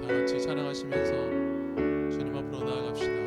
같이 찬양하시면서 주님 앞으로 나아갑시다.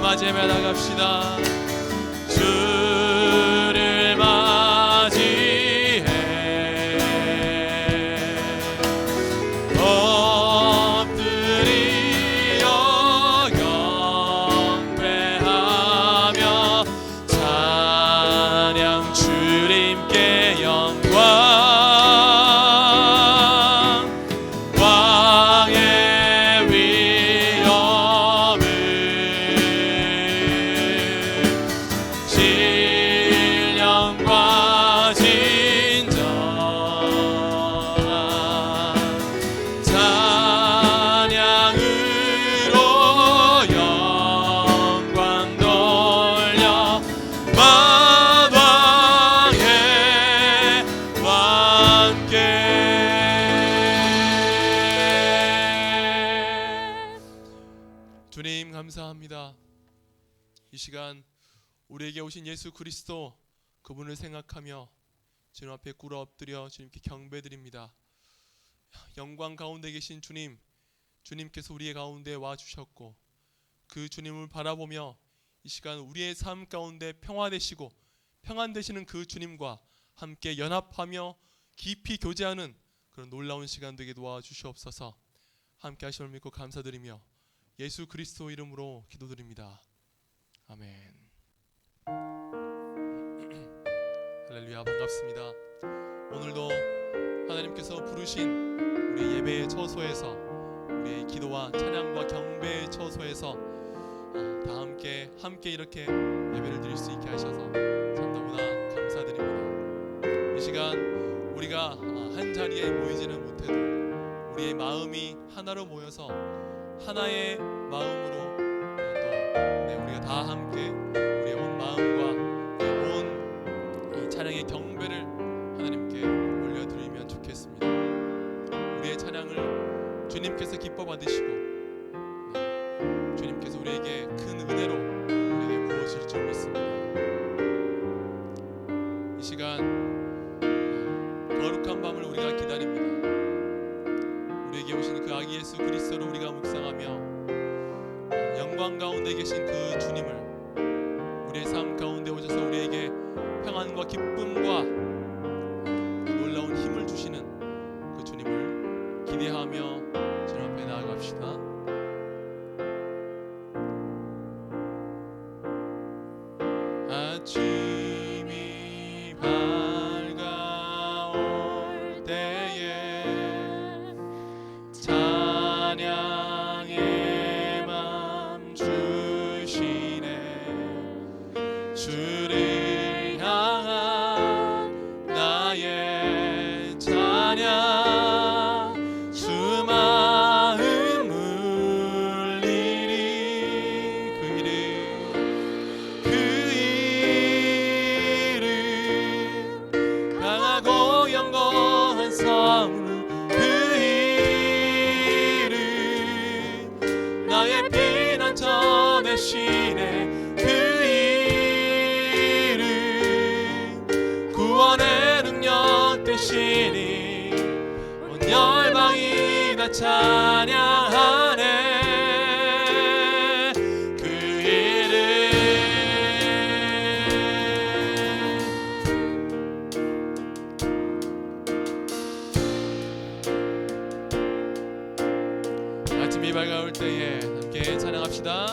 맞이하며 나갑시다. 주를 맞이해 엎드리어 경배하며 찬양 주님께 영광 주님 감사합니다. 이 시간 우리에게 오신 예수 그리스도 그분을 생각하며 주님 앞에 꿇어 엎드려 주님께 경배드립니다. 영광 가운데 계신 주님, 주님께서 우리의 가운데 와주셨고 그 주님을 바라보며 이 시간 우리의 삶 가운데 평화 되시고 평안 되시는 그 주님과 함께 연합하며 깊이 교제하는 그런 놀라운 시간 되게 도와주시옵소서. 함께 하심을 믿고 감사드리며 예수 그리스도 이름으로 기도드립니다. 아멘. 할렐루야, 반갑습니다. 오늘도 하나님께서 부르신 우리 예배의 처소에서 우리의 기도와 찬양과 경배의 처소에서 다 함께 이렇게 예배를 드릴 수 있게 하셔서 참 너무나 감사드립니다. 이 시간 우리가 한 자리에 모이지는 못해도 우리의 마음이 하나로 모여서 하나의 마음으로 또 우리가 다 함께 우리의 온 마음과 온 이 찬양의 경배를 하나님께 올려드리면 좋겠습니다. 우리의 찬양을 주님께서 기뻐 받으시고 주님께서 우리에게 큰 은혜로 우리에게 부어주실 줄 믿습니다. 이 시간 거룩한 밤을 우리가 기다립니다. 우리에게 오신 그 아기 예수 그리스도를 우리가 묵상하며 영광 가운데 계신 그 주님을 우리의 삶 가운데 오셔서 우리에게 평안과 기쁨과 놀라운 힘을 주시는 그 주님을 기대하며 주님 앞에 나아갑시다. 아침이 밝아올 때에 찬양의 맘 주시네. 주를 향한 나의 찬양 주 마음 울리리. 그 이름 강하고 영광한 성은 그 이름 나의 피난처 대신에 그 이름 구원의 능력 되시니 온 열방이 다 찬양하네. 그 이름 때에 함께 찬양합시다.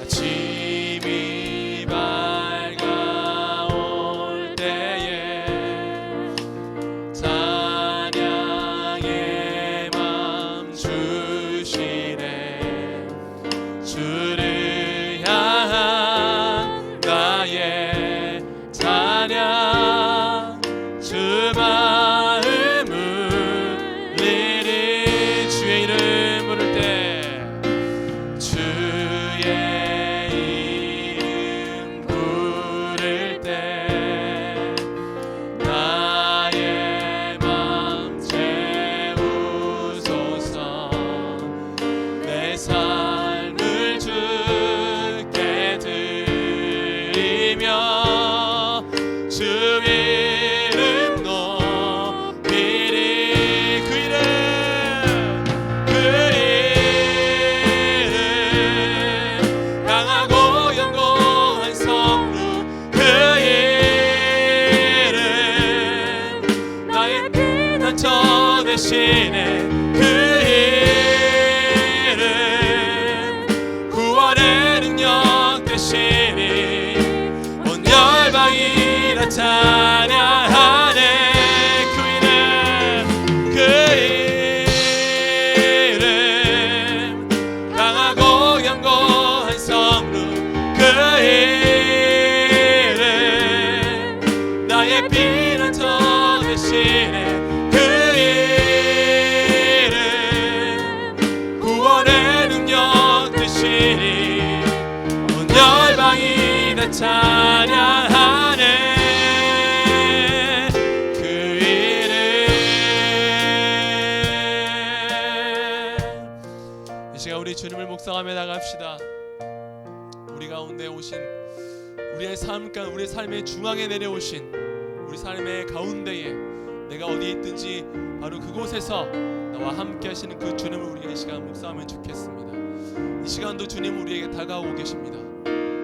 아침이 밝아올 때에 찬양의 맘 주시네. 주를 향한 나의 찬양 주 마음 울리리. 주의 이름 부를 때 주의 이름 부를 때 나의 맘 채우소서. 내 삶을 주께 드리며 주 이름 높이리. 그 이름 강하고 영광한 성루. 그 이름 나의 피난처 되시네. 그 이름 구원의 능력 되시니 온 열방이 다 찬양하네. 그 이름 강하고 영광한 성루. 그 이름 나의 피난처 되시네. 그 이름 구원의 능력 되시니 온 열방이 다 찬양하네. 그 이름. 이 시간 우리 주님을 묵상하며 나갑시다. 우리 가운데 오신, 우리의 삶의 중앙에 내려오신, 우리 삶의 가운데에 내가 어디에 있든지 바로 그곳에서 나와 함께 하시는 그 주님을 우리가 이 시간 묵상하면 좋겠습니다. 이 시간도 주님 우리에게 다가오고 계십니다.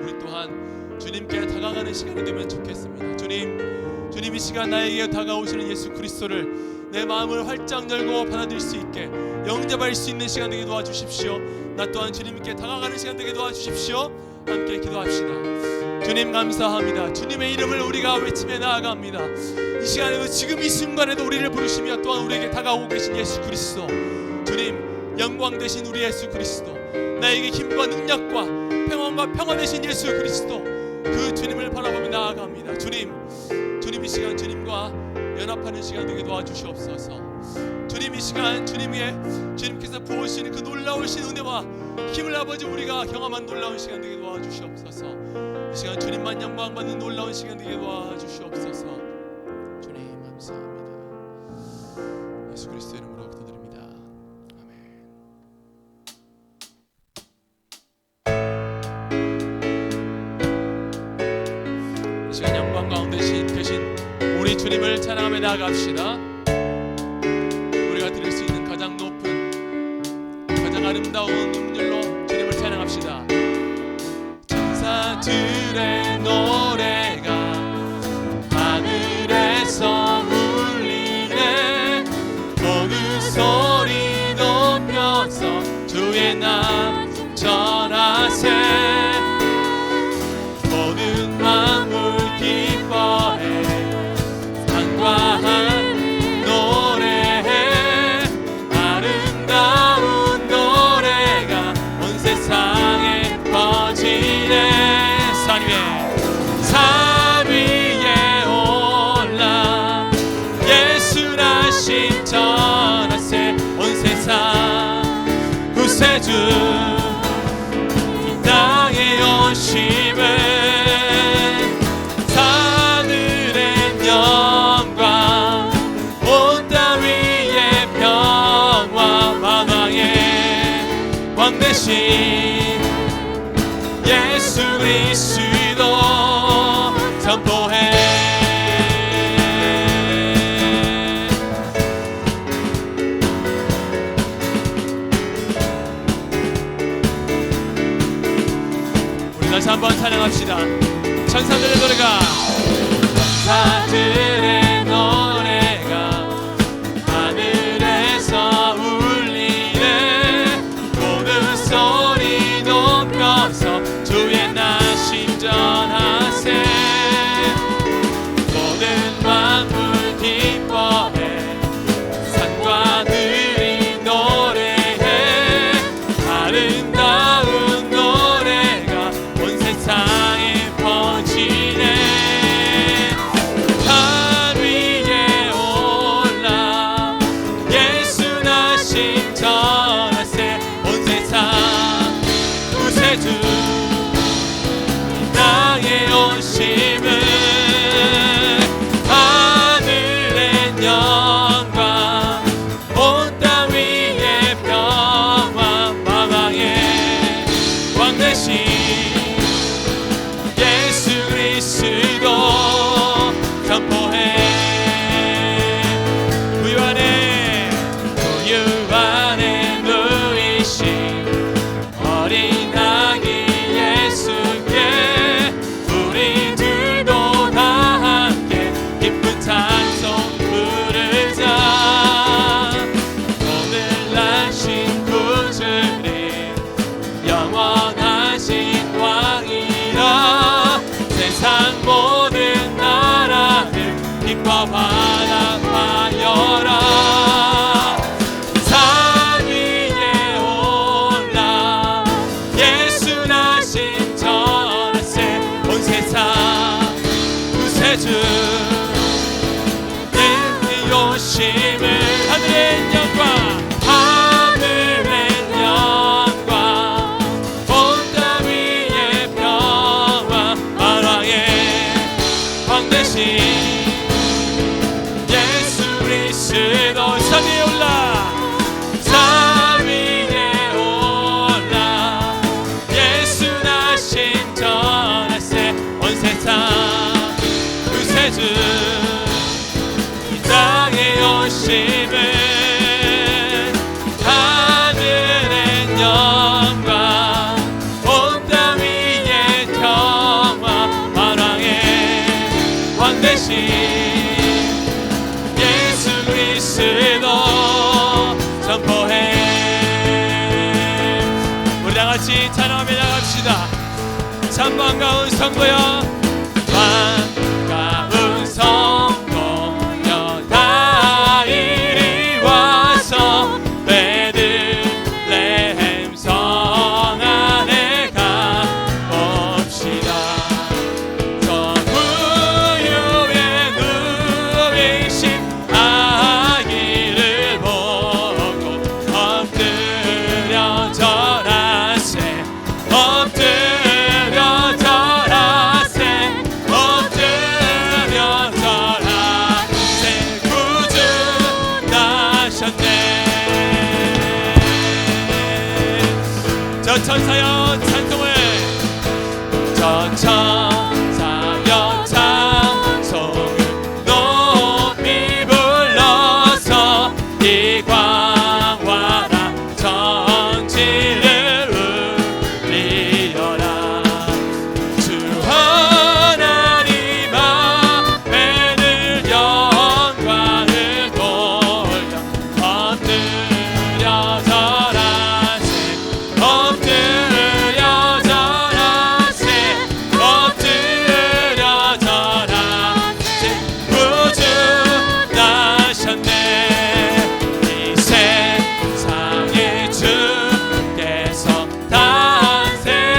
우리 또한 주님께 다가가는 시간이 되면 좋겠습니다. 주님 이 시간 나에게 다가오시는 예수 그리스도를 내 마음을 활짝 열고 받아들일 수 있게 영접할 수 있는 시간 되게 도와주십시오. 나 또한 주님께 다가가는 시간 되게 도와주십시오. 함께 기도합시다. 주님 감사합니다. 주님의 이름을 우리가 외치며 나아갑니다. 이 시간에도 지금 이 순간에도 우리를 부르시며 또한 우리에게 다가오고 계신 예수 그리스도, 주님 영광 되신 우리 예수 그리스도, 나에게 힘과 능력과 평안과 평화 되신 예수 그리스도, 그 주님을 바라보며 나아갑니다. 주님 이 시간 주님과 연합하는 시간 되게 도와주시옵소서. 주님 이 시간 주님께서 부어주시는 그 놀라우신 은혜와 힘을 아버지 우리가 경험한 놀라운 시간 되게 도와주시옵소서. 이 시간 주님만 영광 받는 놀라운 시간 되게 도와주시옵소서. 주님 감사합니다. 예수 그리스도 이름으로 기도드립니다. 아멘. 이 시간 영광 가운데 계신 우리 주님을 찬양하며 나아갑시다. 우리가 드릴 수 있는 가장 높은, 가장 아름다운 음률로 주님을 찬양합시다. 천사들의 노래가 하늘에서 울리네. 모든 소리 높여서 주의 남 전하세. 모든 만물 기뻐해 산과한 노래해. 아름다운 노래가 온 세상에 퍼지네. 산 위에 올라 예수라신 전하세. 온 세상 구세주 이 땅에 오심을 왕 대신 예수 그리스도 선포해. 우리 다시 한번 찬양합시다. 천사들의 노래가, 천사들의 노래가 하늘에서 울리네. 모든 소리 구세주 이 땅에 오심을 하늘의 영광 온 땅 위에 평화 만왕의 왕 되신 예수 그리스도 선포해 구유 안에 누이신 어린 아기 예수께 우리들도 다 함께 기쁜 찬송 부르자. 오늘 나신 구주님 영원하신 왕이라 세상 모든 나라들 기뻐 바라하여라. 산 위에 올라 예수 나신 전하세 온 세상 구세주 이 오심을 하늘의 영광 하늘의 영광 온 땅 위에 평화 만왕의 왕 되신 예수 그리스도 산 위에 올라 산 위에 올라 예수 나신 전하세 온 세상 구세주 이 땅에 오심을 하늘의 영광 온 땅 위에 평화 만왕의 왕 되신 예수 그리스도 선포해. 우리 다같이 찬양하며 나갑시다. 참 반가운 성도여 반가운 성도여 다 이리 와서 베들레헴 성 안에 가봅시다. 저 구유에 누이신 아기를 보고 엎드려 절하세 엎드려 절하세 엎드려 절하세 구주 나셨네. 저 천사여 찬송을 저 천사여 찬송을 높이 불러서 이 광활한 천지를 울리어라. 주 하나님 앞에는 영광을 돌려 엎드려 절하세 엎드려 절하세 엎드려 절하세 구주 나셨네. 이 세상에 주께서 탄생하셨네.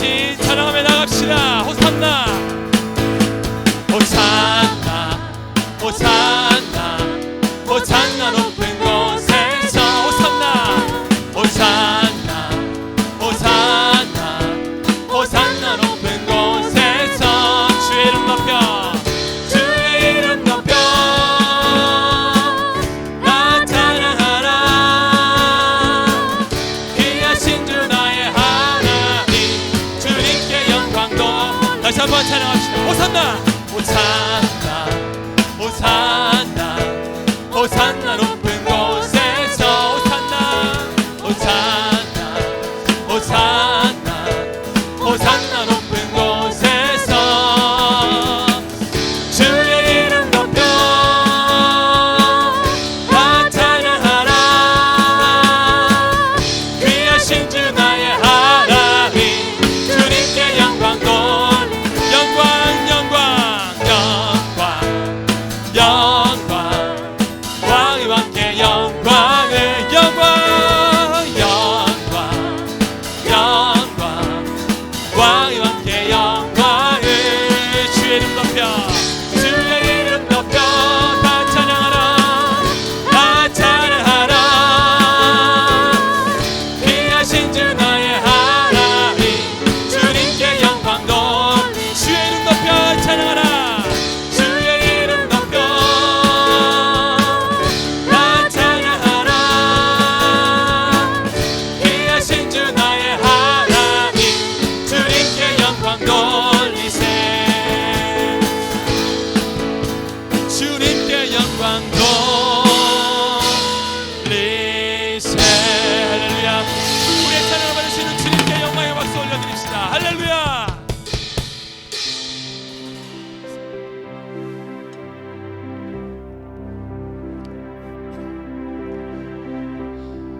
우리 찬양하며 나갑시다. 호산나 호산나 호산나 호산나 높은 곳에서 호산나 호산나 호산나 호산나 높은 곳에서 주의 이름 높여 주의 이름 높여 나 찬양하라 귀하신 주 나의 하나님 주님께 영광도 다시 한번 찬양합시다. 호산나 호산나 호산나 호산나 높은 곳에서 호산나 호산나 호산나 호산나 높은 곳에서 주의 이름 높여 나 찬양하라 귀하신 주 나의 하나님 주님께 영광 영광 영광 영광 영광 왕이 왕께 영광을 영광 영광 영광 왕이 왕께 영광을 주의 이름 높여 주의 이름 높여 다 찬양하라 다 찬양하라 귀하신 주 나의 하나님 주님께 영광 돌리 주의 이름 높여 찬양하라 주의 이름 높여 다 찬양하라 귀하신 주 나의 하나님 주님께 영광 돌리세 주님께 영광 돌리세 할렐루야. 우리의 찬양을 받으시는 주님께 영광의 박수 올려드립시다. 할렐루야.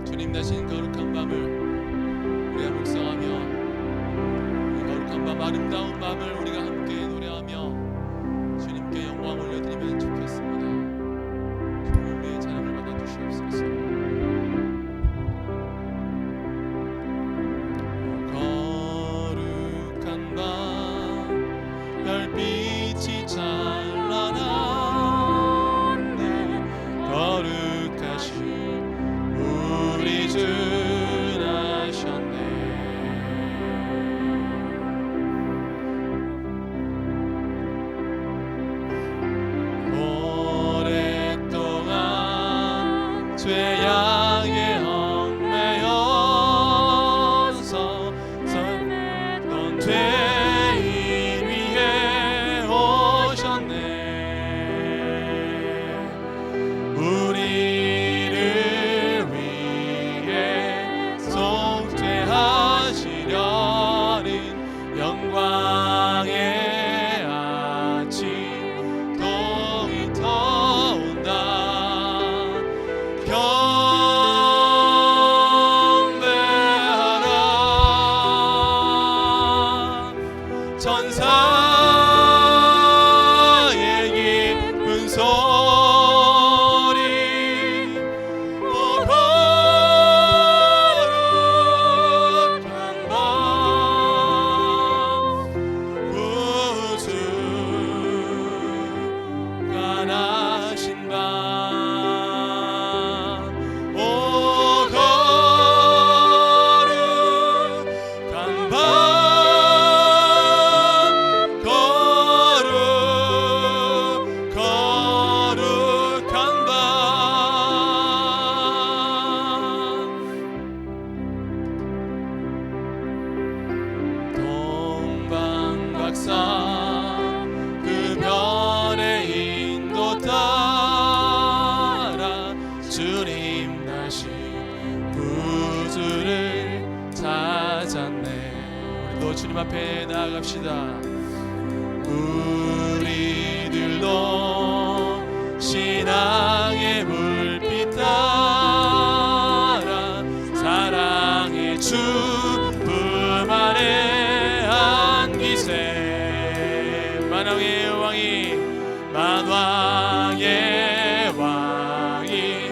주님 다신 거룩한 밤을 우리가 묵상하며 이 거룩한 밤 아름다운 밤을 우리가 함께 노래하며 주님께 영광 올려드리면 좋겠습니다. 주님 우리의 찬양을 받아주시옵소서. 거룩한 밤 별빛이 찬란하네 거룩하신 우리 주 나셨네 오랫동안 죄악에 얽매여서 넌 죄인 위에 오셨네 우리를 위해 속죄하시려는 영광의 아침 동이 터온다 경배하라 천사의 기쁜 소리 거룩한 밤 구주가 나신 밤 오 거룩한 밤 거룩한 밤 동방박사 그 별의 인도 따라 주님 나신 구주를 찾았네. 우리도 주님 앞에 나아갑시다. 우리들도 신앙의 불빛 따라 사랑의 주품 아래 안기세 만왕의 왕이 만왕의 왕이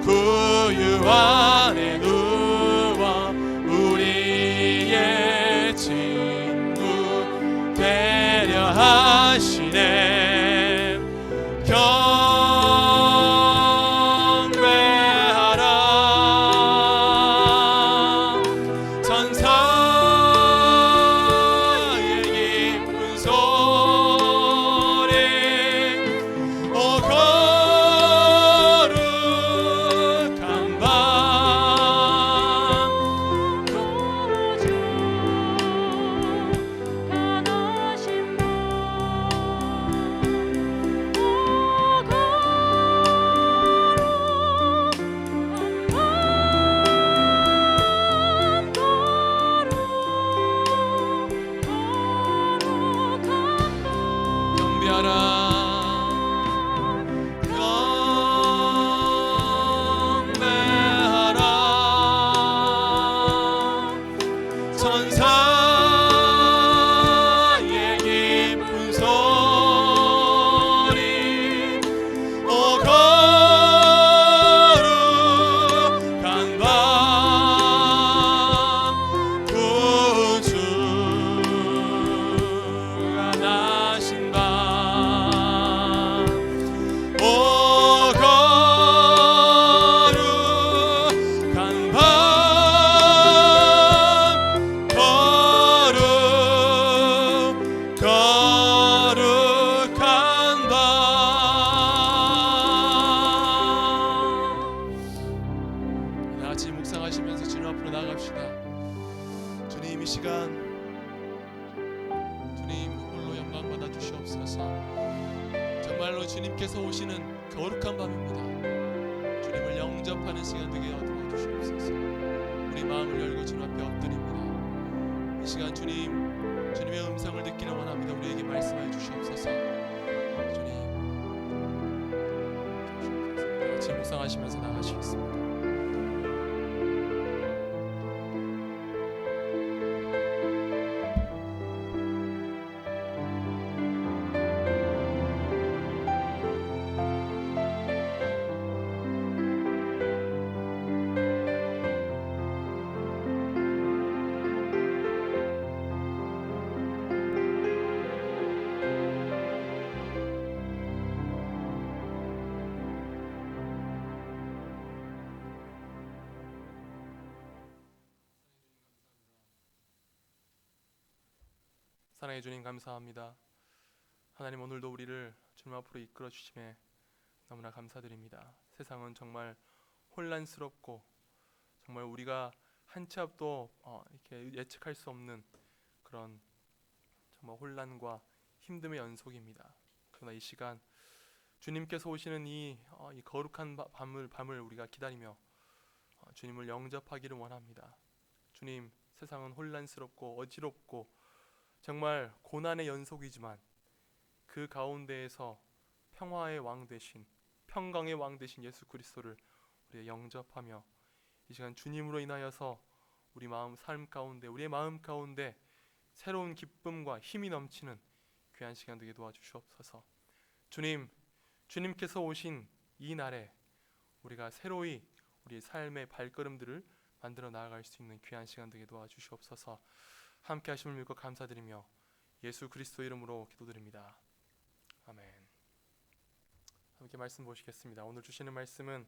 구유 안에 누워 우리의 진 나시네 경배하라 천사의 기쁜 소리 오 거룩한 밤 천사의 기쁜 소리 오 거룩한 밤 구주가 나신 밤 오 거룩한 밤 거룩한 밤 같이 묵상하시면서 주님 앞으로 나아갑시다. 주님 이 시간 주님 홀로 영광 받아 주시옵소서. 정말로 주님께서 오시는 거룩한 밤입니다. 주님을 영접하는 시간 되게 도와주시옵소서. 우리 마음을 열고 주님 앞에 엎드립니다. 이 시간 주님의 음성을 듣기를 원합니다. 우리에게 말씀하여 주시옵소서. 주님 같이 묵상하시면서 나가시겠습니다. 사랑해 주님 감사합니다. 하나님 오늘도 우리를 주님 앞으로 이끌어 주심에 너무나 감사드립니다. 세상은 정말 혼란스럽고 정말 우리가 한 치 앞도 이렇게 예측할 수 없는 그런 정말 혼란과 힘듦의 연속입니다. 그러나 이 시간 주님께서 오시는 이 거룩한 밤을 우리가 기다리며 주님을 영접하기를 원합니다. 주님, 세상은 혼란스럽고 어지럽고 정말 고난의 연속이지만 그 가운데에서 평화의 왕 되신 평강의 왕 되신 예수 그리스도를 우리가 영접하며 이 시간 주님으로 인하여서 우리 삶 가운데 우리의 마음 가운데 새로운 기쁨과 힘이 넘치는 귀한 시간 되게 도와주시옵소서. 주님께서 오신 이 날에 우리가 새로이 우리 삶의 발걸음들을 만들어 나아갈 수 있는 귀한 시간 되게 도와주시옵소서. 함께 하심을 믿고 감사드리며 예수 그리스도 이름으로 기도드립니다. 아멘. 함께 말씀 보시겠습니다. 오늘 주시는 말씀은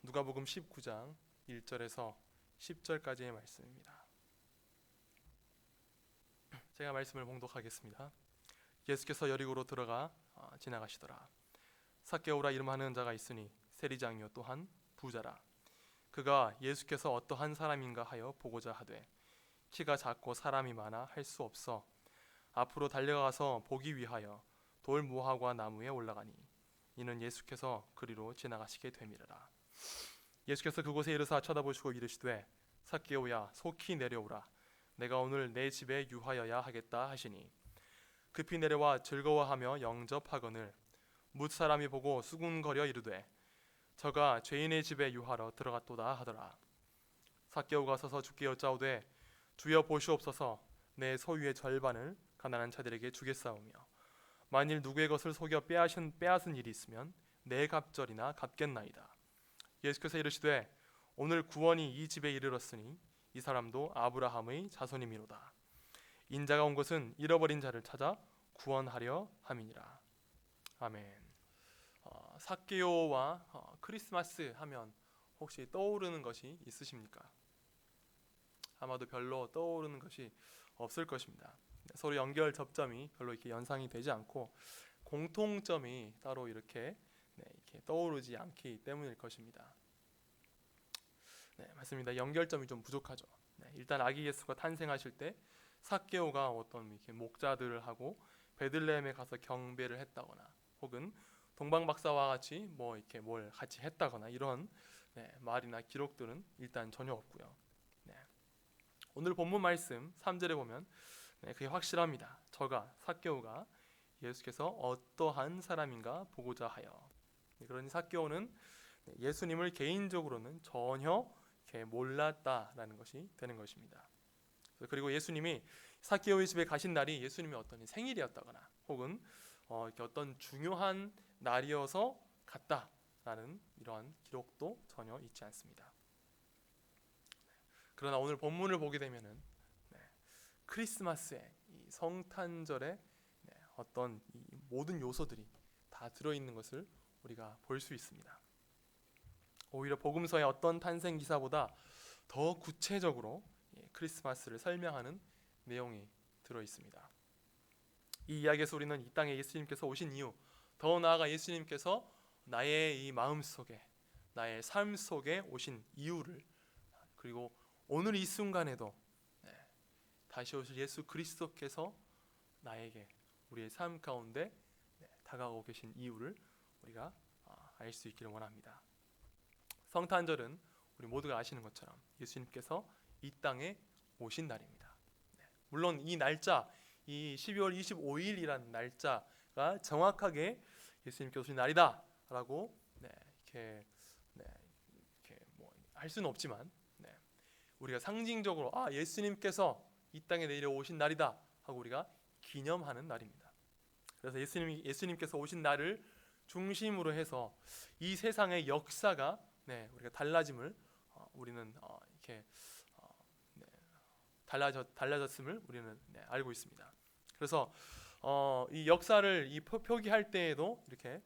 누가복음 19장 1절에서 10절까지의 말씀입니다. 제가 말씀을 봉독하겠습니다. 예수께서 여리고로 들어가 지나가시더라. 삭개오라 이름하는 자가 있으니 세리장이요 또한 부자라. 그가 예수께서 어떠한 사람인가 하여 보고자 하되 키가 작고 사람이 많아 할 수 없어 앞으로 달려가서 보기 위하여 돌 무화과 나무에 올라가니 이는 예수께서 그리로 지나가시게 되미르라. 예수께서 그곳에 이르사 쳐다보시고 이르시되 삭개오야 속히 내려오라. 내가 오늘 내 집에 유하여야 하겠다 하시니 급히 내려와 즐거워하며 영접하거늘 뭇 사람이 보고 수군거려 이르되 저가 죄인의 집에 유하러 들어갔도다 하더라. 삭개오가 서서 주께 여짜오되 주여 보시옵소서. 내 소유의 절반을 가난한 자들에게 주겠사오며 만일 누구의 것을 속여 빼앗은 일이 있으면 내 갑절이나 갚겠나이다. 예수께서 이르시되 오늘 구원이 이 집에 이르렀으니 이 사람도 아브라함의 자손이미로다. 인자가 온 것은 잃어버린 자를 찾아 구원하려 함이니라. 아멘. 삭개오와 크리스마스 하면 혹시 떠오르는 것이 있으십니까? 아마도 별로 떠오르는 것이 없을 것입니다. 서로 연결 접점이 별로 이렇게 연상이 되지 않고 공통점이 따로 이렇게 떠오르지 않기 때문일 것입니다. 네, 맞습니다. 연결점이 좀 부족하죠. 일단 아기 예수가 탄생하실 때 삭개오가 어떤 이렇게 목자들하고 베들레헴에 가서 경배를 했다거나 혹은 동방박사와 같이 뭐 이렇게 뭘 같이 했다거나 이런 말이나 기록들은 일단 전혀 없고요. 오늘 본문 말씀 3절에 보면 그게 확실합니다. 저가 삭개오가 예수께서 어떠한 사람인가 보고자 하여. 그러니 삭개오는 예수님을 개인적으로는 전혀 이렇게 몰랐다라는 것이 되는 것입니다. 그리고 예수님이 삭개오의 집에 가신 날이 예수님의 어떤 생일이었다거나 혹은 이렇게 어떤 중요한 날이어서 갔다라는 이러한 기록도 전혀 있지 않습니다. 그러나 오늘 본문을 보게 되면은 크리스마스의 이 성탄절의 어떤 이 모든 요소들이 다 들어있는 것을 우리가 볼 수 있습니다. 오히려 복음서의 어떤 탄생 기사보다 더 구체적으로 크리스마스를 설명하는 내용이 들어 있습니다. 이 이야기에서 우리는 이 땅에 예수님께서 오신 이유, 더 나아가 예수님께서 나의 이 마음 속에, 나의 삶 속에 오신 이유를, 그리고 오늘 이 순간에도 다시 오실 예수 그리스도께서 나에게 우리의 삶 가운데 다가오고 계신 이유를 우리가 알 수 있기를 원합니다. 성탄절은 우리 모두가 아시는 것처럼 예수님께서 이 땅에 오신 날입니다. 물론 이 날짜, 이 12월 25일이라는 날짜가 정확하게 예수님께서 오신 날이다라고 이렇게 뭐 할 수는 없지만 우리가 상징적으로 예수님께서 이 땅에 내려오신 날이다 하고 우리가 기념하는 날입니다. 그래서 예수님께서 오신 날을 중심으로 해서 이 세상의 역사가 우리가 달라짐을 우리는 이렇게 달라졌음을 우리는 알고 있습니다. 그래서 이 역사를 표기할 때에도 이렇게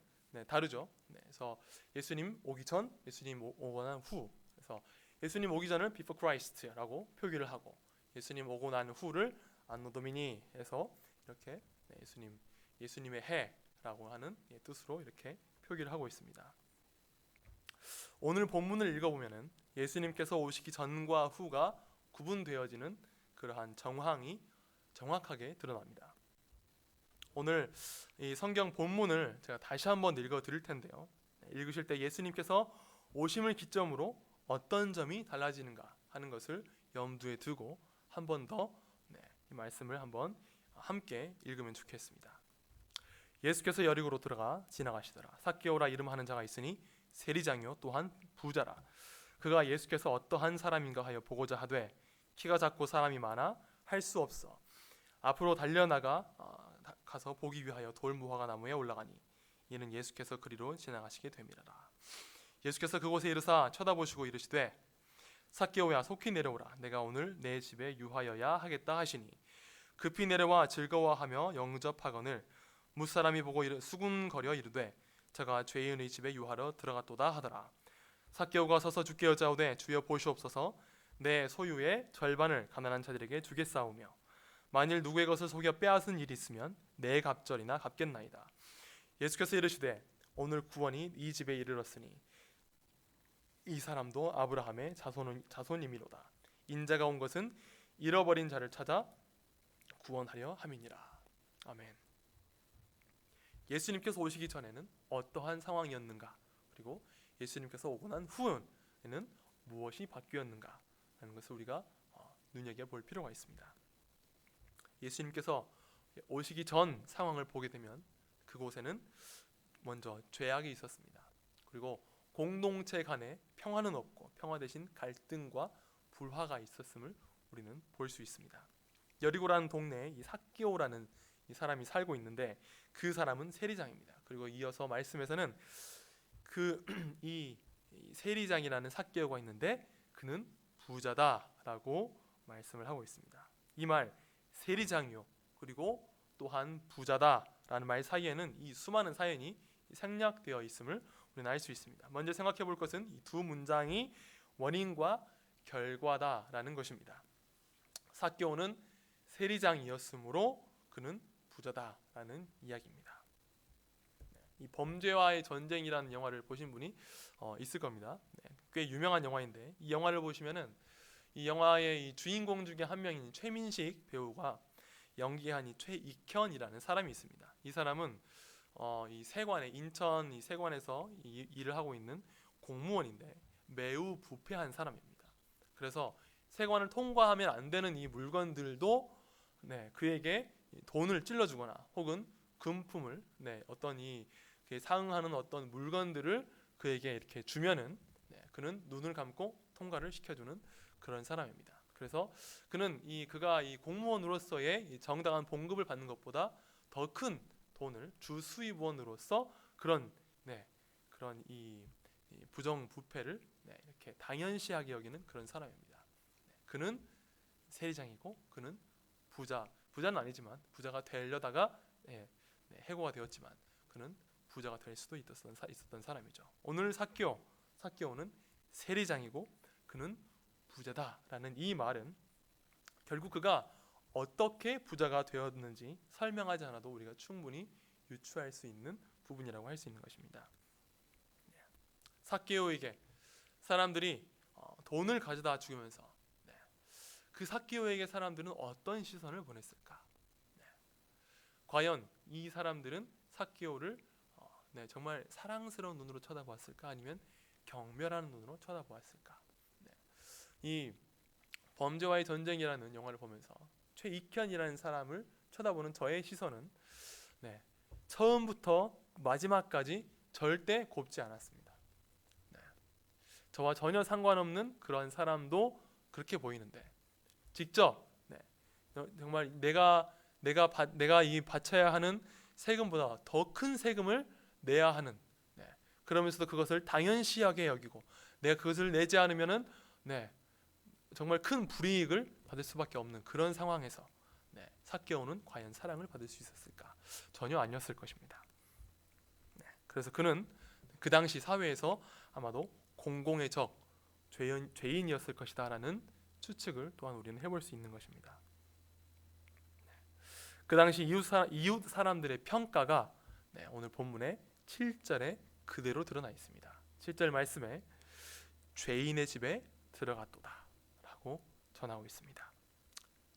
다르죠. 그래서 예수님 오기 전, 예수님 오고 난 후. 그래서 예수님 오기 전을 before Christ라고 표기를 하고 예수님 오고 난 후를 안노 도미니 해서 이렇게 예수님의 해라고 하는 뜻으로 이렇게 표기를 하고 있습니다. 오늘 본문을 읽어보면은 예수님께서 오시기 전과 후가 구분되어지는 그러한 정황이 정확하게 드러납니다. 오늘 이 성경 본문을 제가 다시 한번 읽어 드릴 텐데요. 읽으실 때 예수님께서 오심을 기점으로 어떤 점이 달라지는가 하는 것을 염두에 두고 한 번 더 이 말씀을 한번 함께 읽으면 좋겠습니다. 예수께서 여리고로 들어가 지나가시더라. 삭개오라 이름하는 자가 있으니 세리장이요 또한 부자라. 그가 예수께서 어떠한 사람인가 하여 보고자 하되 키가 작고 사람이 많아 할 수 없어 앞으로 달려나가 가서 보기 위하여 돌무화과 나무에 올라가니 이는 예수께서 그리로 지나가시게 됨이라. 예수께서 그곳에 이르사 쳐다보시고 이르시되 삭개오야 속히 내려오라. 내가 오늘 내 집에 유하여야 하겠다 하시니 급히 내려와 즐거워하며 영접하거늘 무사람이 보고 수군거려 이르되 저가 죄인의 집에 유하러 들어갔도다 하더라. 삭개오가 서서 주께 여짜오되 주여 보시옵소서 내 소유의 절반을 가난한 자들에게 주겠사오며 만일 누구의 것을 속여 빼앗은 일이 있으면 내 갑절이나 갚겠나이다. 예수께서 이르시되 오늘 구원이 이 집에 이르렀으니 이 사람도 아브라함의 자손이미로다. 인자가 온 것은 잃어버린 자를 찾아 구원하려 함이니라. 아멘. 예수님께서 오시기 전에는 어떠한 상황이었는가, 그리고 예수님께서 오고 난 후에는 무엇이 바뀌었는가 하는 것을 우리가 눈여겨볼 필요가 있습니다. 예수님께서 오시기 전 상황을 보게 되면 그곳에는 먼저 죄악이 있었습니다. 그리고 공동체 간에 평화는 없고 평화 대신 갈등과 불화가 있었음을 우리는 볼 수 있습니다. 여리고라는 동네에 이 삭개오라는 이 사람이 살고 있는데 그 사람은 세리장입니다. 그리고 이어서 말씀에서는 이 세리장이라는 삭개오가 있는데 그는 부자다라고 말씀을 하고 있습니다. 이 말 세리장이요 그리고 또한 부자다라는 말 사이에는 이 수많은 사연이 생략되어 있음을 우리는 알 수 있습니다. 먼저 생각해 볼 것은 이 두 문장이 원인과 결과다라는 것입니다. 삭개오는 세리장이었으므로 그는 부자다라는 이야기입니다. 이 범죄와의 전쟁이라는 영화를 보신 분이 있을 겁니다. 꽤 유명한 영화인데 이 영화를 보시면은 이 영화의 이 주인공 중에 한 명인 최민식 배우가 연기한 이 최익현이라는 사람이 있습니다. 이 사람은 이 세관에 인천 이 세관에서 일을 하고 있는 공무원인데 매우 부패한 사람입니다. 그래서 세관을 통과하면 안 되는 이 물건들도 그에게 돈을 찔러주거나 혹은 금품을 어떤 이 상응하는 어떤 물건들을 그에게 이렇게 주면은 그는 눈을 감고 통과를 시켜주는 그런 사람입니다. 그래서 그는 그가 이 공무원으로서의 이 정당한 봉급을 받는 것보다 더 큰 돈을 주 수입원으로서 그런 이 부정부패를 이렇게 당연시하게 여기는 그런 사람입니다. 그는 세리장이고 그는 부자는 아니지만 부자가 되려다가 해고가 되었지만 그는 부자가 될 수도 있었던 사람이죠. 오늘 삭개오는 세리장이고 그는 부자다라는 이 말은 결국 그가 어떻게 부자가 되었는지 설명하지 않아도 우리가 충분히 유추할 수 있는 부분이라고 할 수 있는 것입니다. 삭개오에게 사람들이 돈을 가져다 주면서 그 삭개오에게 사람들은 어떤 시선을 보냈을까? 과연 이 사람들은 삭개오를 정말 사랑스러운 눈으로 쳐다보았을까? 아니면 경멸하는 눈으로 쳐다보았을까? 이 범죄와의 전쟁이라는 영화를 보면서 최익현이라는 사람을 쳐다보는 저의 시선은 처음부터 마지막까지 절대 곱지 않았습니다. 저와 전혀 상관없는 그런 사람도 그렇게 보이는데 직접 정말 내가 이 바쳐야 하는 세금보다 더 큰 세금을 내야 하는 그러면서도 그것을 당연시하게 여기고 내가 그것을 내지 않으면은 정말 큰 불이익을 받을 수밖에 없는 그런 상황에서 삭개오는 과연 사랑을 받을 수 있었을까? 전혀 아니었을 것입니다. 그래서 그는 그 당시 사회에서 아마도 공공의 적, 죄인이었을 것이다라는 추측을 또한 우리는 해볼 수 있는 것입니다. 그 당시 이웃 사람들의 평가가 오늘 본문의 7절에 그대로 드러나 있습니다. 7절 말씀에 죄인의 집에 들어갔도다 라고 전하고 있습니다.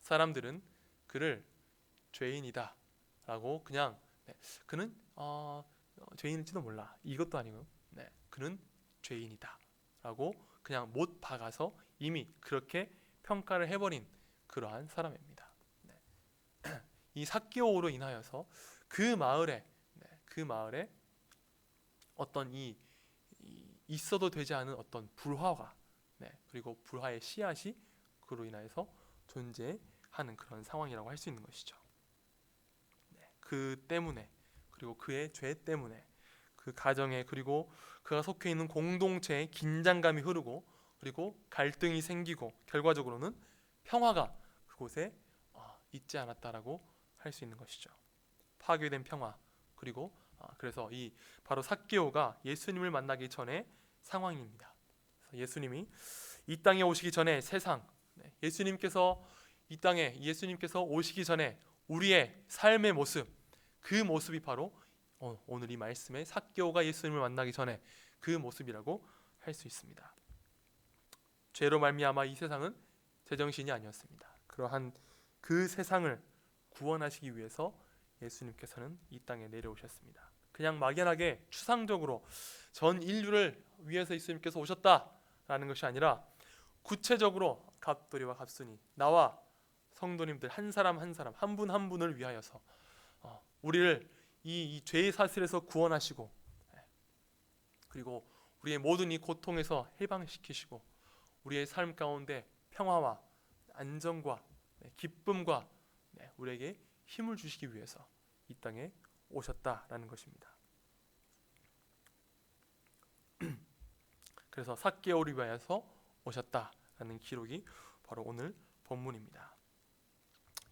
사람들은 그를 죄인이다 라고 그냥 그는 죄인일지도 몰라 이것도 아니고 그는 죄인이다 라고 그냥 못 박아서 이미 그렇게 평가를 해버린 그러한 사람입니다. 이 삭개오로 인하여서 그 마을에 어떤 있어도 되지 않은 어떤 불화가 그리고 불화의 씨앗이 그로 인하여서 존재하는 그런 상황이라고 할 수 있는 것이죠. 그 때문에 그리고 그의 죄 때문에 그 가정에 그리고 그가 속해 있는 공동체에 긴장감이 흐르고 그리고 갈등이 생기고 결과적으로는 평화가 그곳에 있지 않았다라고 할 수 있는 것이죠. 파괴된 평화 그리고 그래서 바로 삭개오가 예수님을 만나기 전의 상황입니다. 예수님이 이 땅에 오시기 전에 세상 예수님께서 오시기 전에 우리의 삶의 모습 그 모습이 바로 오늘 이 말씀에 삭개오가 예수님을 만나기 전에 그 모습이라고 할 수 있습니다. 죄로 말미암아 이 세상은 제정신이 아니었습니다. 그러한 그 세상을 구원하시기 위해서 예수님께서는 이 땅에 내려오셨습니다. 그냥 막연하게 추상적으로 전 인류를 위해서 예수님께서 오셨다라는 것이 아니라 구체적으로 갑돌이와 갑순이 나와 성도님들 한 사람 한 분 한 분을 위하여서 우리를 이 죄의 사슬에서 구원하시고 그리고 우리의 모든 이 고통에서 해방시키시고 우리의 삶 가운데 평화와 안정과 기쁨과 우리에게 힘을 주시기 위해서 이 땅에 오셨다라는 것입니다. 그래서 삭개오를 위하여서 오셨다라는 기록이 바로 오늘 본문입니다.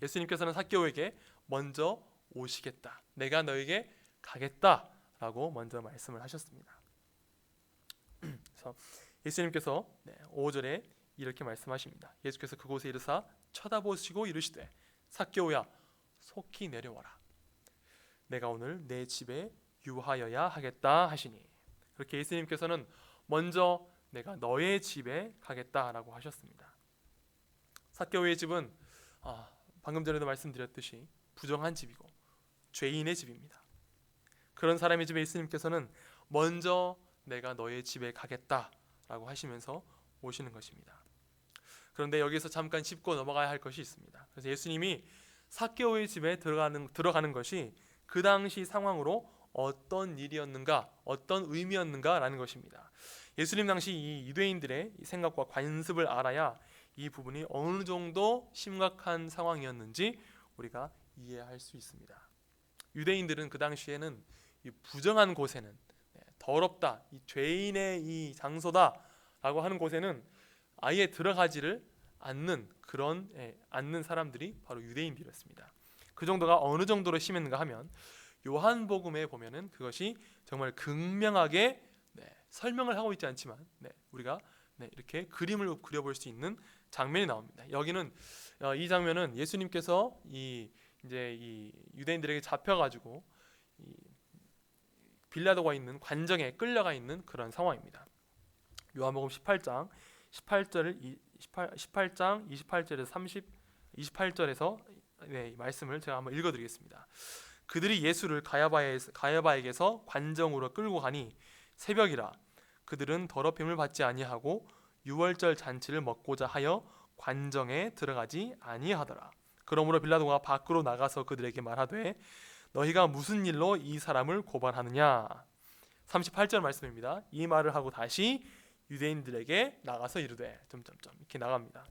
예수님께서는 삭개오에게 먼저 오시겠다. 내가 너에게 가겠다라고 먼저 말씀을 하셨습니다. 그래서 예수님께서 5절에 이렇게 말씀하십니다. 예수께서 그곳에 이르사 쳐다보시고 이르시되 삭개오야 속히 내려와라. 내가 오늘 내 집에 유하여야 하겠다 하시니, 그렇게 예수님께서는 먼저 내가 너의 집에 가겠다라고 하셨습니다. 삭개오의 집은 방금 전에도 말씀드렸듯이 부정한 집이고 죄인의 집입니다. 그런 사람의 집에 예수님께서는 먼저 내가 너의 집에 가겠다라고 하시면서 오시는 것입니다. 그런데 여기서 잠깐 짚고 넘어가야 할 것이 있습니다. 그래서 예수님이 삭개오의 집에 들어가는 것이 그 당시 상황으로 어떤 일이었는가, 어떤 의미였는가라는 것입니다. 예수님 당시 이 유대인들의 생각과 관습을 알아야 이 부분이 어느 정도 심각한 상황이었는지 우리가 이해할 수 있습니다. 유대인들은 그 당시에는 이 부정한 곳에는, 더럽다, 이 죄인의 이 장소다라고 하는 곳에는 아예 들어가지를 않는 그런 않는 사람들이 바로 유대인들이었습니다. 그 정도가 어느 정도로 심했는가 하면 요한복음에 보면은 그것이 정말 극명하게 설명을 하고 있지 않지만 우리가 이렇게 그림을 그려볼 수 있는 장면이 나옵니다. 여기는 이 장면은 예수님께서 이제 이 유대인들에게 잡혀가지고 이 빌라도가 있는 관정에 끌려가 있는 그런 상황입니다. 요한복음 18장 28절에서 28절에서 말씀을 제가 한번 읽어드리겠습니다. 그들이 예수를 가야바에게서 관정으로 끌고 가니 새벽이라. 그들은 더럽힘을 받지 아니하고 유월절 잔치를 먹고자 하여 관정에 들어가지 아니하더라. 그러므로 빌라도가 밖으로 나가서 그들에게 말하되 너희가 무슨 일로 이 사람을 고발하느냐. 38절 말씀입니다. 이 말을 하고 다시 유대인들에게 나가서 이르되 이렇게 나갑니다.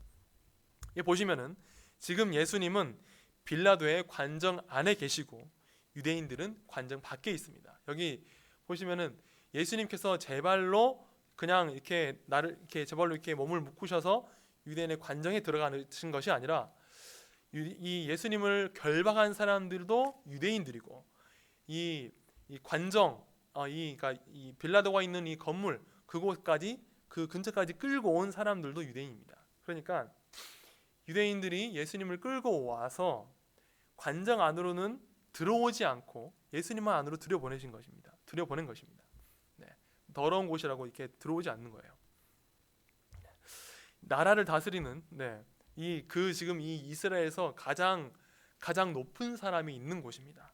보시면은 지금 예수님은 빌라도의 관정 안에 계시고 유대인들은 관정 밖에 있습니다. 여기 보시면은 예수님께서 제 발로 그냥 이렇게 제 발로 이렇게 몸을 묶으셔서 유대인의 관정에 들어가신 것이 아니라 이 예수님을 결박한 사람들도 유대인들이고 이 관정 그러니까 이 빌라도가 있는 이 건물 그곳까지 그 근처까지 끌고 온 사람들도 유대인입니다. 그러니까 유대인들이 예수님을 끌고 와서 관정 안으로는 들어오지 않고 예수님만 안으로 들여보낸 것입니다. 더러운 곳이라고 이렇게 들어오지 않는 거예요. 나라를 다스리는 지금 이 이스라엘에서 가장 높은 사람이 있는 곳입니다.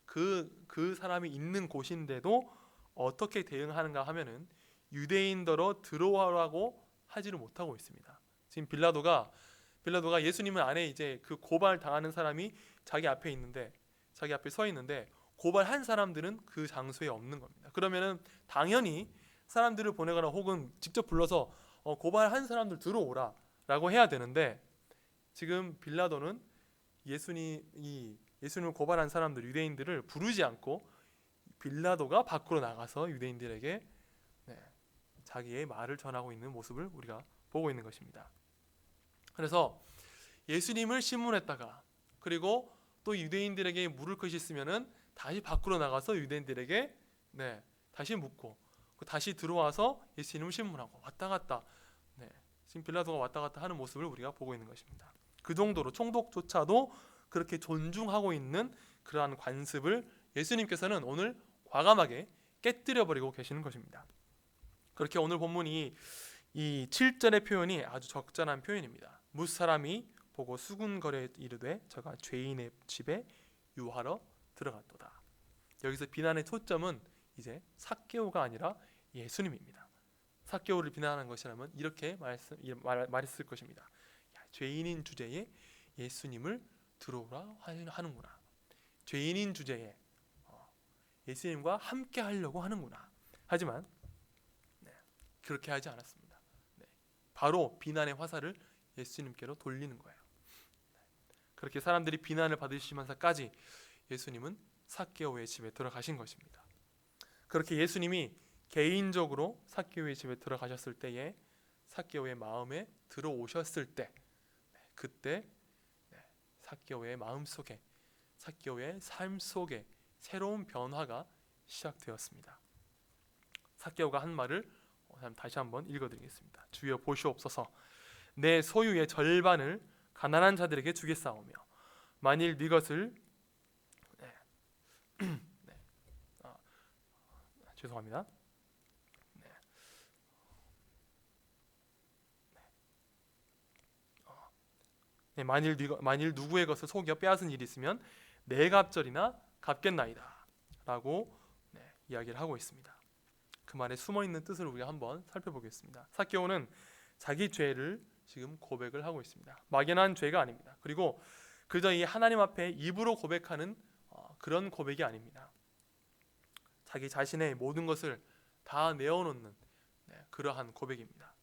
그 사람이 있는 곳인데도 어떻게 대응하는가 하면은 유대인더러 들어오라고 하지를 못하고 있습니다. 지금 빌라도가 예수님은 안에 이제 그 고발 당하는 사람이 자기 앞에 서 있는데 고발한 사람들은 그 장소에 없는 겁니다. 그러면은 당연히 사람들을 보내거나 혹은 직접 불러서 고발한 사람들 들어오라라고 해야 되는데 지금 빌라도는 예수님을 고발한 사람들 유대인들을 부르지 않고 빌라도가 밖으로 나가서 유대인들에게 자기의 말을 전하고 있는 모습을 우리가 보고 있는 것입니다. 그래서 예수님을 신문했다가 그리고 또 유대인들에게 물을 것이 있으면은 다시 밖으로 나가서 유대인들에게 다시 묻고 다시 들어와서 예수님을 신문하고 왔다 갔다 지금 빌라도가 왔다 갔다 하는 모습을 우리가 보고 있는 것입니다. 그 정도로 총독조차도 그렇게 존중하고 있는 그러한 관습을 예수님께서는 오늘 과감하게 깨뜨려 버리고 계시는 것입니다. 그렇게 오늘 본문이 이 7절의 표현이 아주 적절한 표현입니다. 무사람이 보고 수군거려 이르되 저가 죄인의 집에 유하러 들어갔도다. 여기서 비난의 초점은 이제 삭개오가 아니라 예수님입니다. 삭개오를 비난하는 것이라면 이렇게 말했을 것입니다. 죄인인 주제에 예수님을 들어오라 하는구나. 죄인인 주제에 예수님과 함께 하려고 하는구나. 하지만 그렇게 하지 않았습니다. 바로 비난의 화살을 예수님께로 돌리는 거예요. 그렇게 사람들이 비난을 받으시면서까지 예수님은 삭개오의 집에 들어가신 것입니다. 그렇게 예수님이 개인적으로 삭개오의 집에 들어가셨을 때에 삭개오의 마음에 들어오셨을 때 그때 삭개오의 마음속에 삭개오의 삶 속에 새로운 변화가 시작되었습니다. 삭개오가 한 말을 다시 한번 읽어드리겠습니다. 주여 보시옵소서. 내 소유의 절반을 가난한 자들에게 주겠사오며 만일 네 것을 죄송합니다. 만일 누구의 것을 속여 빼앗은 일이 있으면 네 갑절이나 갚겠나이다 라고 이야기를 하고 있습니다. 그 말에 숨어있는 뜻을 우리가 한번 살펴보겠습니다. 삭개오는 자기 죄를 지금 고백을 하고 있습니다. 막연한 죄가 아닙니다. 그리고 그저 이 하나님 앞에 입으로 고백하는 그런 고백이 아닙니다. 자기 자신의 모든 것을 다 내어놓는 그러한 고백입니다.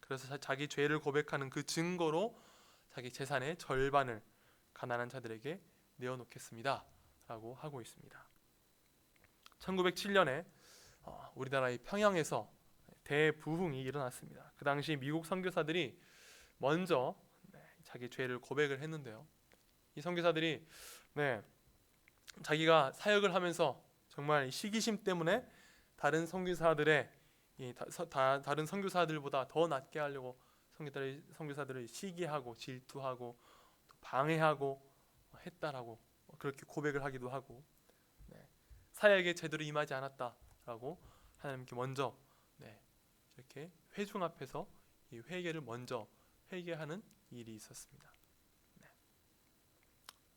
그래서 자기 죄를 고백하는 그 증거로 자기 재산의 절반을 가난한 자들에게 내어놓겠습니다 라고 하고 있습니다. 1907년에 우리나라의 평양에서 대부흥이 일어났습니다. 그 당시 미국 선교사들이 먼저 자기 죄를 고백을 했는데요. 이 선교사들이 자기가 사역을 하면서 정말 시기심 때문에 다른 선교사들보다 더 낮게 하려고 선교사들을 시기하고 질투하고 또 방해하고 했다라고 그렇게 고백을 하기도 하고, 사역에 제대로 임하지 않았다라고 하나님께 먼저 이렇게 회중 앞에서 이 회개를 먼저 회개하는 일이 있었습니다.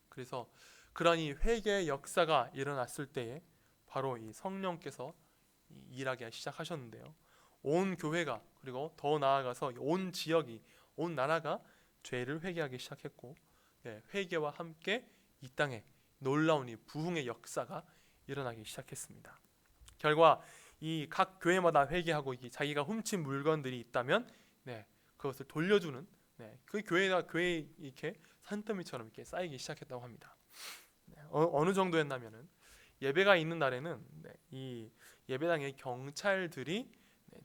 그래서 그러한 이 회개의 역사가 일어났을 때에 바로 이 성령께서 일하기 시작하셨는데요. 온 교회가, 그리고 더 나아가서 온 지역이, 온 나라가 죄를 회개하기 시작했고, 회개와 함께 이 땅에 놀라운 이 부흥의 역사가 일어나기 시작했습니다. 결과 이 각 교회마다 회개하고 자기가 훔친 물건들이 있다면 그것을 돌려주는 그 교회 이렇게 산더미처럼 이렇게 쌓이기 시작했다고 합니다. 어느 정도였냐면은 예배가 있는 날에는 이 예배당에 경찰들이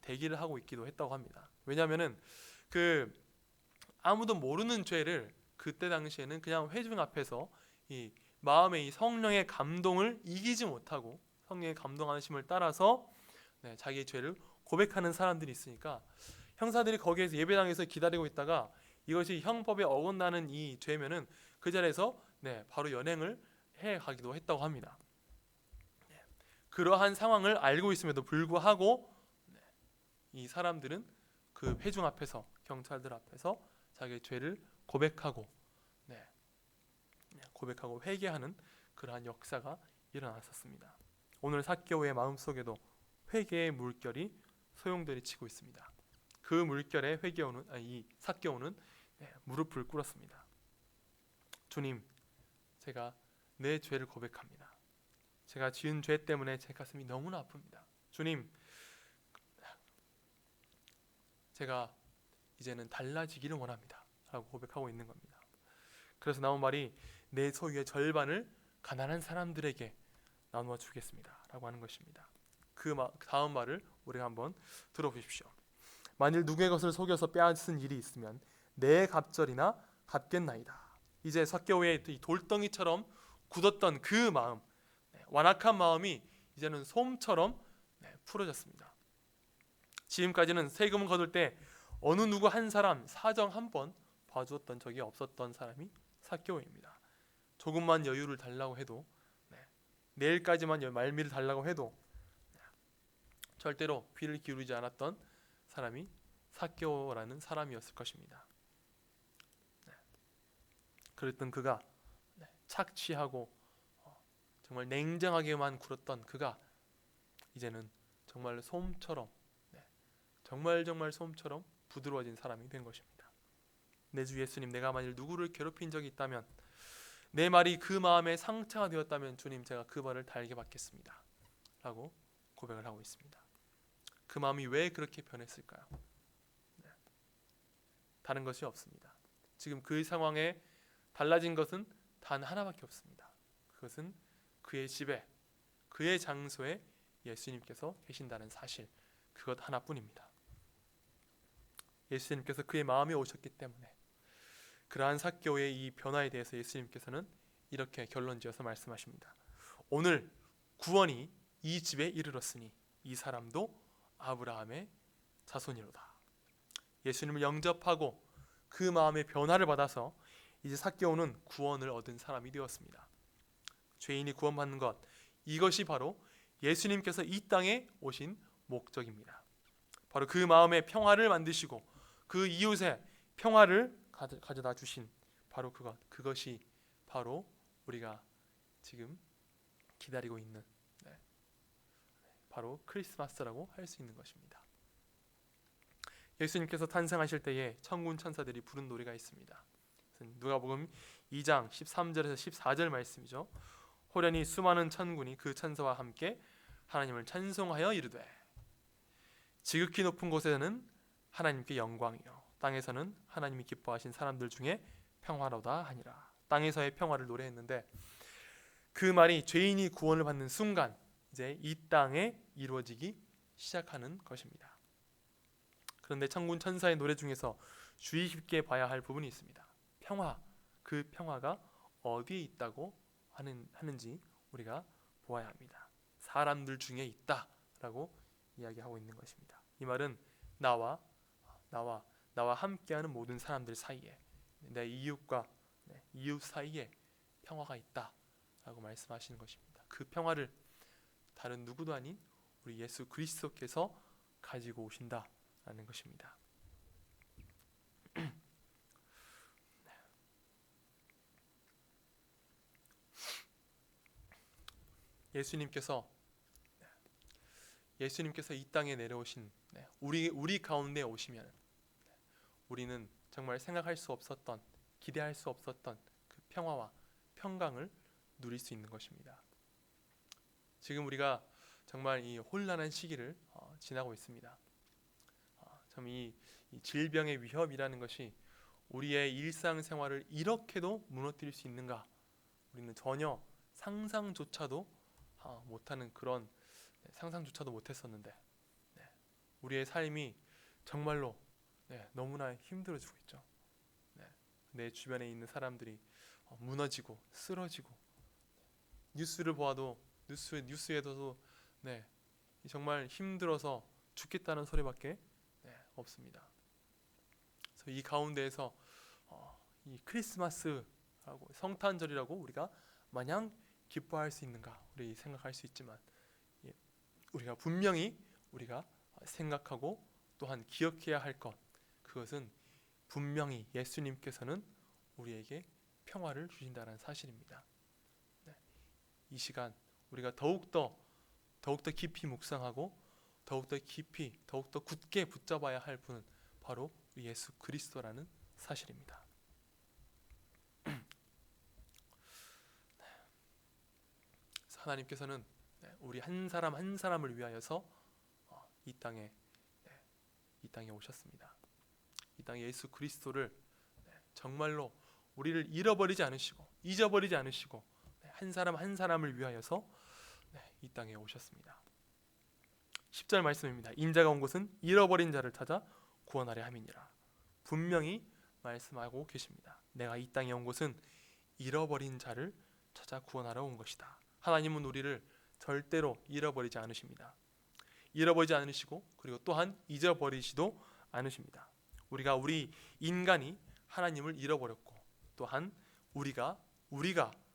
대기를 하고 있기도 했다고 합니다. 왜냐하면은 그 아무도 모르는 죄를 그때 당시에는 그냥 회중 앞에서 이 마음의 이 성령의 감동을 이기지 못하고 성령의 감동하심을 따라서 자기의 죄를 고백하는 사람들이 있으니까 형사들이 거기에서 예배당에서 기다리고 있다가 이것이 형법에 어긋나는 이 죄면은 그 자리에서 바로 연행을 해 가기도 했다고 합니다. 그러한 상황을 알고 있음에도 불구하고 이 사람들은 그 회중 앞에서, 경찰들 앞에서 자기의 죄를 고백하고 회개하는 그러한 역사가 일어났었습니다. 오늘 삭개오의 마음속에도 회개의 물결이 소용돌이치고 있습니다. 그 물결에 이 삭개오는 무릎을 꿇었습니다. 주님, 제가 내 죄를 고백합니다. 제가 지은 죄 때문에 제 가슴이 너무나 아픕니다. 주님, 제가 이제는 달라지기를 원합니다 라고 고백하고 있는 겁니다. 그래서 나온 말이 내 소유의 절반을 가난한 사람들에게 나누어 주겠습니다 라고 하는 것입니다. 그 다음 말을 우리가 한번 들어보십시오. 만일 누구의 것을 속여서 빼앗은 일이 있으면 내 갑절이나 갚겠나이다. 이제 삭개오의 돌덩이처럼 굳었던 그 마음, 완악한 마음이 이제는 솜처럼 풀어졌습니다. 지금까지는 세금을 거둘 때 어느 누구 한 사람 사정 한 번 봐주었던 적이 없었던 사람이 삭개오입니다. 조금만 여유를 달라고 해도, 내일까지만 말미를 달라고 해도 절대로 귀를 기울이지 않았던 사람이 삭개오라는 사람이었을 것입니다. 그랬던 그가 착취하고 정말 냉정하게만 굴었던 그가 이제는 정말 솜처럼, 정말 솜처럼 부드러워진 사람이 된 것입니다. 내 주 예수님, 내가 만일 누구를 괴롭힌 적이 있다면, 내 말이 그 마음에 상처가 되었다면 주님, 제가 그 말을 달게 받겠습니다 라고 고백을 하고 있습니다. 그 마음이 왜 그렇게 변했을까요? 다른 것이 없습니다. 지금 그 상황에 달라진 것은 단 하나밖에 없습니다. 그것은 그의 집에, 그의 장소에 예수님께서 계신다는 사실, 그것 하나뿐입니다. 예수님께서 그의 마음에 오셨기 때문에 그러한 삭개오의 이 변화에 대해서 예수님께서는 이렇게 결론지어서 말씀하십니다. 오늘 구원이 이 집에 이르렀으니 이 사람도 아브라함의 자손이로다. 예수님을 영접하고 그 마음의 변화를 받아서 이제 삭개오는 구원을 얻은 사람이 되었습니다. 죄인이 구원받는 것, 이것이 바로 예수님께서 이 땅에 오신 목적입니다. 바로 그 마음의 평화를 만드시고 그 이웃의 평화를 가져다 주신 바로 그것이 바로 우리가 지금 기다리고 있는 바로 크리스마스라고 할 수 있는 것입니다. 예수님께서 탄생하실 때에 천군 천사들이 부른 노래가 있습니다. 누가복음 2장 13절에서 14절 말씀이죠. 호련히 수많은 천군이 그 천사와 함께 하나님을 찬송하여 이르되 지극히 높은 곳에는 하나님께 영광이요 땅에서는 하나님이 기뻐하신 사람들 중에 평화로다 하니라. 땅에서의 평화를 노래했는데 그 말이 죄인이 구원을 받는 순간 이제 이 땅에 이루어지기 시작하는 것입니다. 그런데 천군 천사의 노래 중에서 주의 깊게 봐야 할 부분이 있습니다. 평화, 그 평화가 어디에 있다고 하는지 우리가 보아야 합니다. 사람들 중에 있다라고 이야기하고 있는 것입니다. 이 말은 나와 함께하는 모든 사람들 사이에 내 이웃 사이에 평화가 있다라고 말씀하시는 것입니다. 그 평화를 다른 누구도 아닌 우리 예수 그리스도께서 가지고 오신다라는 것입니다. 예수님께서 이 땅에 내려오신 우리 가운데 오시면 우리는 정말 생각할 수 없었던, 기대할 수 없었던 그 평화와 평강을 누릴 수 있는 것입니다. 지금 우리가 정말 이 혼란한 시기를 지나고 있습니다. 참 이 질병의 위협이라는 것이 우리의 일상생활을 이렇게도 무너뜨릴 수 있는가? 우리는 전혀 상상조차도 못하는 그런 상상조차도 못했었는데 우리의 삶이 정말로 너무나 힘들어지고 있죠. 내 주변에 있는 사람들이 무너지고 쓰러지고 뉴스를 보아도 뉴스에도 정말 힘들어서 죽겠다는 소리밖에 없습니다. 그래서 이 가운데에서 이 크리스마스라고 성탄절이라고 우리가 마냥 기뻐할 수 있는가 우리 생각할 수 있지만 우리가 분명히 우리가 생각하고 또한 기억해야 할 것 그것은 분명히 예수님께서는 우리에게 평화를 주신다는 사실입니다. 이 시간 우리가 더욱더 깊이 묵상하고 더욱더 굳게 붙잡아야 할 분은 바로 예수 그리스도라는 사실입니다. 하나님께서는 우리 한 사람 한 사람을 위하여서 이 땅에 오셨습니다. 이 땅에 예수 그리스도를 정말로 우리를 잃어버리지 않으시고 잊어버리지 않으시고 한 사람 한 사람을 위하여서 이 땅에 오셨습니다. 10절 말씀입니다. 인자가 온 것은 잃어버린 자를 찾아 구원하려 함이니라. 분명히 말씀하고 계십니다. 내가 이 땅에 온 것은 잃어버린 자를 찾아 구원하러 온 것이다. 하나님은 우리를 절대로 잃어버리지 않으십니다. 잃어버리지 않으시고 그리고 또한 잊어버리지도 않으십니다. 우리 인간이 하나님을 잃어버렸고 또한 우리가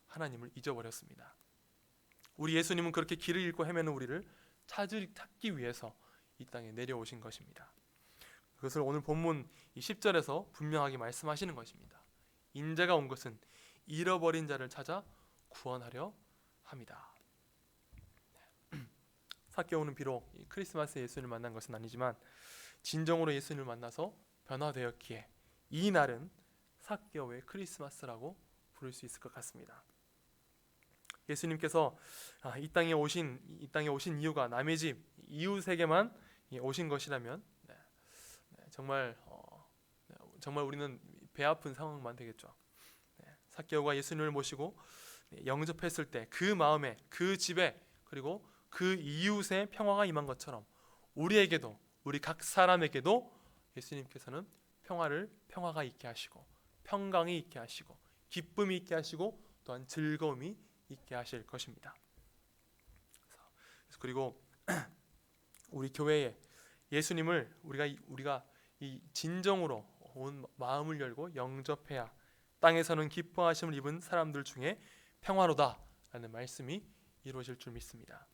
하나님을 잊어버렸습니다. 우리 예수님은 그렇게 길을 잃고 헤매는 우리를 찾기 위해서 이 땅에 내려오신 것입니다. 그것을 오늘 본문 10절에서 분명하게 말씀하시는 것입니다. 인자가 온 것은 잃어버린 자를 찾아 구원하려 합니다. 삭개오는 비록 크리스마스에 예수님을 만난 것은 아니지만 진정으로 예수님을 만나서 변화되었기에 이 날은 삭개오의 크리스마스라고 부를 수 있을 것 같습니다. 예수님께서 이 땅에 오신 이유가 남의 집 이웃에게만 오신 것이라면 정말 우리는 배 아픈 상황만 되겠죠. 삭개오가 예수님을 모시고 영접했을 때 그 마음에 그 집에 그리고 그 이웃의 평화가 임한 것처럼 우리에게도 우리 각 사람에게도 예수님께서는 평화가 있게 하시고 평강이 있게 하시고 기쁨이 있게 하시고 또한 즐거움이 있게 하실 것입니다. 그리고 우리 교회에 예수님을 우리가 이 진정으로 온 마음을 열고 영접해야 땅에서는 기뻐하심을 입은 사람들 중에 평화로다라는 말씀이 이루어질 줄 믿습니다.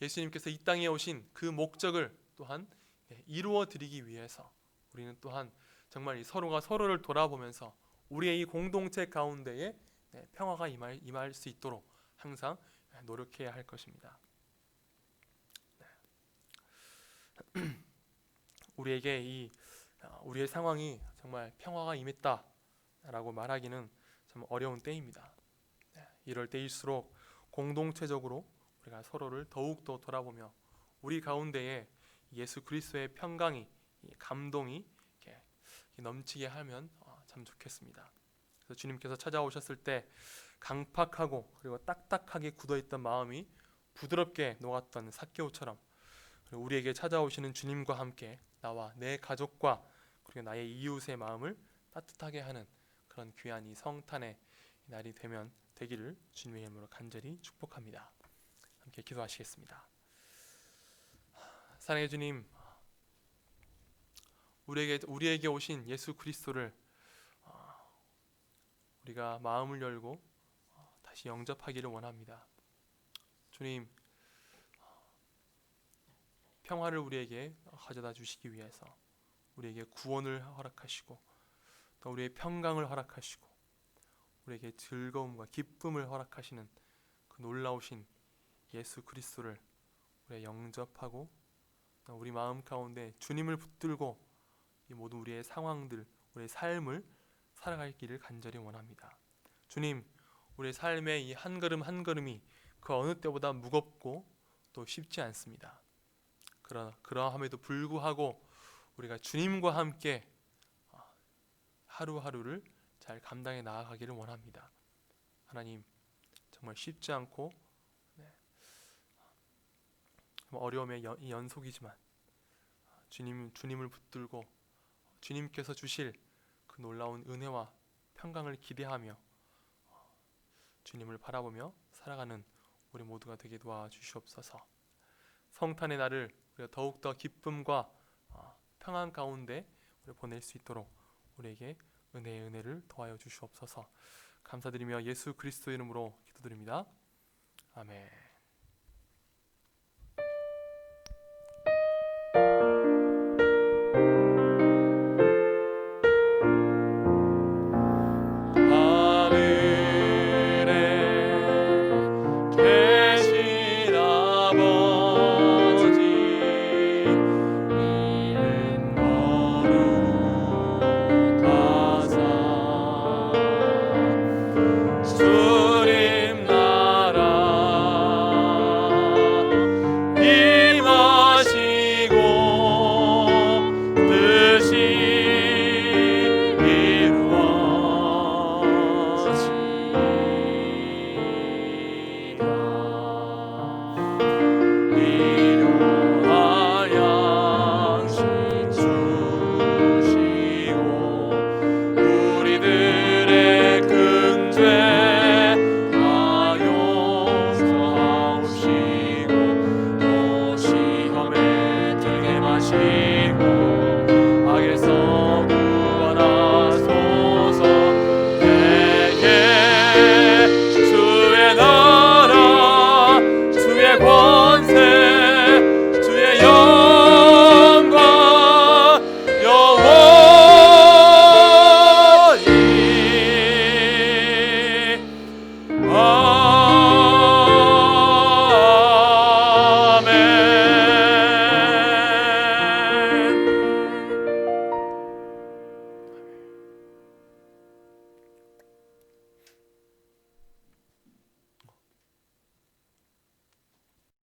예수님께서 이 땅에 오신 그 목적을 또한 이루어 드리기 위해서 우리는 또한 정말 이 서로가 서로를 돌아보면서 우리의 이 공동체 가운데에 평화가 임할 수 있도록 항상 노력해야 할 것입니다. 우리에게 우리의 상황이 정말 평화가 임했다라고 말하기는 참 어려운 때입니다. 이럴 때일수록 공동체적으로 우리가 서로를 더욱더 돌아보며 우리 가운데에 예수 그리스도의 평강이, 감동이 이렇게 넘치게 하면 참 좋겠습니다. 그래서 주님께서 찾아오셨을 때 강팍하고 그리고 딱딱하게 굳어있던 마음이 부드럽게 녹았던 삭개오처럼 우리에게 찾아오시는 주님과 함께 나와 내 가족과 그리고 나의 이웃의 마음을 따뜻하게 하는 그런 귀한 이 성탄의 날이 되기를 주님의 이름으로 간절히 축복합니다. 함께 기도하시겠습니다. 사랑의 주님, 우리에게 오신 예수 그리스도를 우리가 마음을 열고 다시 영접하기를 원합니다. 주님, 평화를 우리에게 가져다 주시기 위해서 우리에게 구원을 허락하시고 또 우리의 평강을 허락하시고 우리에게 즐거움과 기쁨을 허락하시는 그 놀라우신 예수 그리스도를 우리가 영접하고 우리 마음 가운데 주님을 붙들고 이 모든 우리의 상황들, 우리의 삶을 살아가기를 간절히 원합니다. 주님, 우리의 삶의 이 한 걸음 한 걸음이 그 어느 때보다 무겁고 또 쉽지 않습니다. 그러함에도 불구하고 우리가 주님과 함께 하루하루를 잘 감당해 나아가기를 원합니다. 하나님, 정말 쉽지 않고 어려움의 연속이지만 주님을 붙들고 주님께서 주실 그 놀라운 은혜와 평강을 기대하며 주님을 바라보며 살아가는 우리 모두가 되게 도와주시옵소서. 성탄의 날을 우리가 더욱더 기쁨과 평안 가운데 우리 보낼 수 있도록 우리에게 은혜의 은혜를 더하여 주시옵소서. 감사드리며 예수 그리스도 이름으로 기도드립니다. 아멘.